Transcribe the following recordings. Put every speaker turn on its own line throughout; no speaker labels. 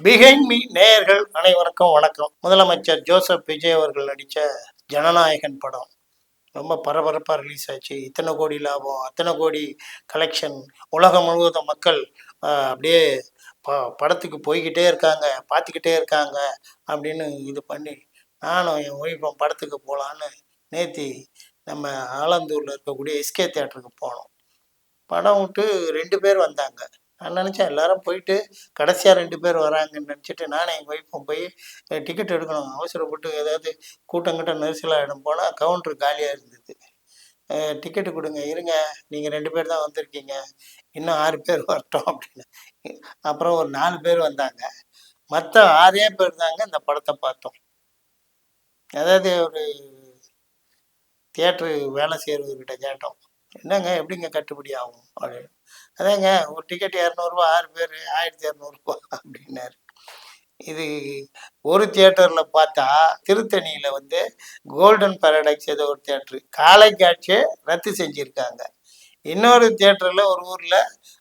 Behind me நேயர்கள் அனைவருக்கும் வணக்கம். முதலமைச்சர் ஜோசப் விஜய் அவர்கள் நடித்த ஜனநாயகன் படம் ரொம்ப பரபரப்பாக ரிலீஸ் ஆச்சு. இத்தனை கோடி லாபம், அத்தனை கோடி கலெக்ஷன், உலகம் முழுவதும் மக்கள் அப்படியே படத்துக்கு போய்கிட்டே இருக்காங்க, பார்த்துக்கிட்டே இருக்காங்க அப்படின்னு இது பண்ணி நானும் என் ஒய்ஃபும் படத்துக்கு போகலான்னு நேத்தி நம்ம ஆலந்தூரில் இருக்கக்கூடிய எஸ்கே தேட்டருக்கு போனோம். படம் விட்டு 2 பேர் வந்தாங்க. நான் நினச்சேன் எல்லாரும் போயிட்டு கடைசியாக 2 பேர் வராங்கன்னு நினச்சிட்டு நானும் எங்கள் ஒய்ஃபும் போய் டிக்கெட் எடுக்கணும் அவசரப்பட்டு ஏதாவது கூட்டம் நெரிசலாக இடம் போனால் கவுண்ட்ரு காலியாக இருந்தது. டிக்கெட்டு கொடுங்க, இருங்க, நீங்கள் 2 பேர் தான் வந்திருக்கீங்க, இன்னும் 6 பேர் வரட்டும் அப்படின்னு. அப்புறம் ஒரு 4 பேர் வந்தாங்க. மற்ற 6 பேர் தாங்க இந்த படத்தை பார்த்தோம். அதாவது ஒரு தியேட்ரு வேலை செய்கிறவர்கிட்ட கேட்டோம், என்னங்க எப்படிங்க கட்டுப்படி ஆகும் அப்படின்னு. அதாங்க ஒரு டிக்கெட் 200ரூவா, 6 பேர் 1200 அப்படின்னாரு. இது ஒரு தியேட்டரில் பார்த்தா திருத்தணியில் வந்து கோல்டன் பாரடைஸ் ஏதோ ஒரு தியேட்டரு காலை காட்சியை ரத்து செஞ்சுருக்காங்க. இன்னொரு தியேட்டரில் ஒரு ஊரில்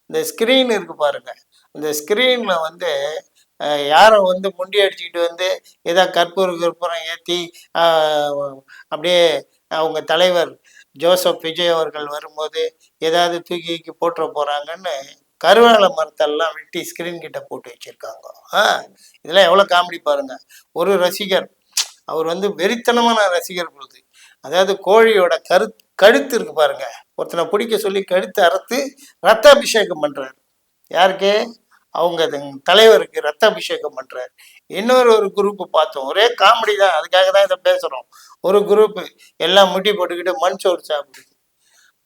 இந்த ஸ்க்ரீன் இருக்கு பாருங்க, இந்த ஸ்க்ரீனில் வந்து யாரை வந்து முண்டி அடிச்சுக்கிட்டு வந்து ஏதோ கற்பூரம் ஏற்றி அப்படியே அவங்க தலைவர் ஜோசப் விஜய் அவர்கள் வரும்போது ஏதாவது தூக்கி போட்டுற போகிறாங்கன்னு கருவேல மரத்தெல்லாம் வெட்டி ஸ்கிரீன் கிட்ட போட்டு வச்சிருக்காங்க. இதெல்லாம் எவ்வளோ காமெடி பாருங்க. ஒரு ரசிகர், அவர் வந்து வெறித்தனமான ரசிகர் பொழுது, அதாவது கோழியோட கழுத்து இருக்கு பாருங்க, ஒருத்தனை பிடிக்க சொல்லி கழுத்து அறுத்து ரத்த அபிஷேகம் பண்றாரு. யாருக்கு? அவங்க தலைவருக்கு ரத்த அபிஷேகம் பண்றாரு. ஒரு குரூப் பார்த்தோம், ஒரே காமெடி தான், அதுக்காக தான் இதை பேசுறோம். ஒரு குரூப் எல்லாம் முட்டி போட்டுக்கிட்டு மண் சோறு சாப்பிடுது.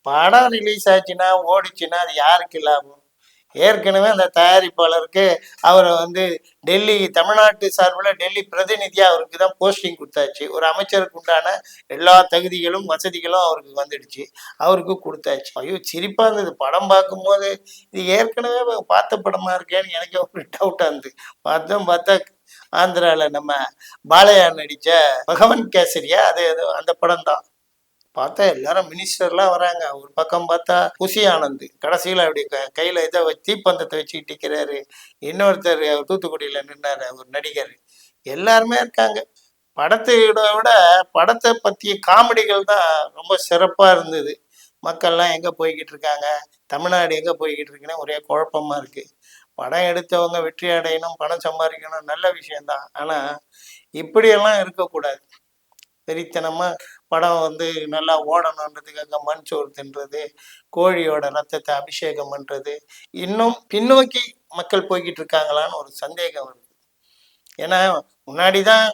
படம் ரிலீஸ் ஆச்சுன்னா ஓடிச்சுன்னா அது யாருக்கு லாபம்? ஏற்கனவே அந்த தயாரிப்பாளருக்கு அவரை வந்து டெல்லி தமிழ்நாட்டு சார்பில் டெல்லி பிரதிநிதியாக அவருக்கு தான் போஸ்டிங் கொடுத்தாச்சு. ஒரு அமைச்சருக்கு உண்டான எல்லா தகுதிகளும் வசதிகளும் அவருக்கு வந்துடுச்சு, அவருக்கு கொடுத்தாச்சு. ஐயோ சிரிப்பாக இருந்தது படம் பார்க்கும்போது. இது ஏற்கனவே பார்த்த படமா இருக்கேன்னு எனக்கு ஒரு டவுட்டாக இருந்தது. பார்த்தா ஆந்திராவில் நம்ம பாலையா நடித்த பகவன் கேசரியா அது அந்த படம் தான். பார்த்தா எல்லாரும் மினிஸ்டர்லாம் வராங்க. ஒரு பக்கம் பார்த்தா புசி ஆனந்த் கடைசியில் அப்படி கையில் இதை தீப்பந்தத்தை வச்சுக்கிட்டு இருக்கிறாரு. இன்னொருத்தர் தூத்துக்குடியில் நின்னாரு ஒரு நடிகர். எல்லாருமே இருக்காங்க. படத்தை விட படத்தை பற்றிய காமெடிகள் தான் ரொம்ப சிறப்பாக இருந்தது. மக்கள்லாம் எங்கே போய்கிட்டு இருக்காங்க, தமிழ்நாடு எங்கே போய்கிட்டு இருக்குன்னு ஒரே குழப்பமாக இருக்குது. படம் எடுத்தவங்க வெற்றி அடையணும், பணம் சம்பாதிக்கணும், நல்ல விஷயம்தான். ஆனால் இப்படியெல்லாம் இருக்கக்கூடாது. வெறித்தனமாக படம் வந்து நல்லா ஓடணுன்றதுக்காக மண் சோறு தின்றது, கோழியோட ரத்தத்தை அபிஷேகம் பண்ணுறது, இன்னும் பின்னோக்கி மக்கள் போய்கிட்டு இருக்காங்களான்னு ஒரு சந்தேகம் வருது. ஏன்னா முன்னாடி தான்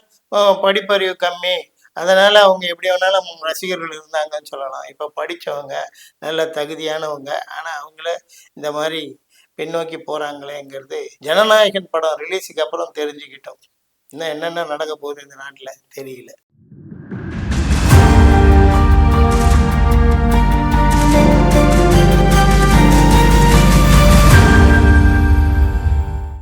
படிப்பறிவு கம்மி, அதனால் அவங்க எப்படி வேணாலும் ரசிகர்கள் இருந்தாங்கன்னு சொல்லலாம். இப்போ படித்தவங்க, நல்ல தகுதியானவங்க, ஆனால் அவங்கள இந்த மாதிரி பின்னோக்கி போகிறாங்களேங்கிறது ஜனநாயகன் படம் ரிலீஸுக்கு அப்புறம் தெரிஞ்சுக்கிட்டோம். இன்னும் என்னென்ன நடக்க போகுது இந்த நாட்டில் தெரியல.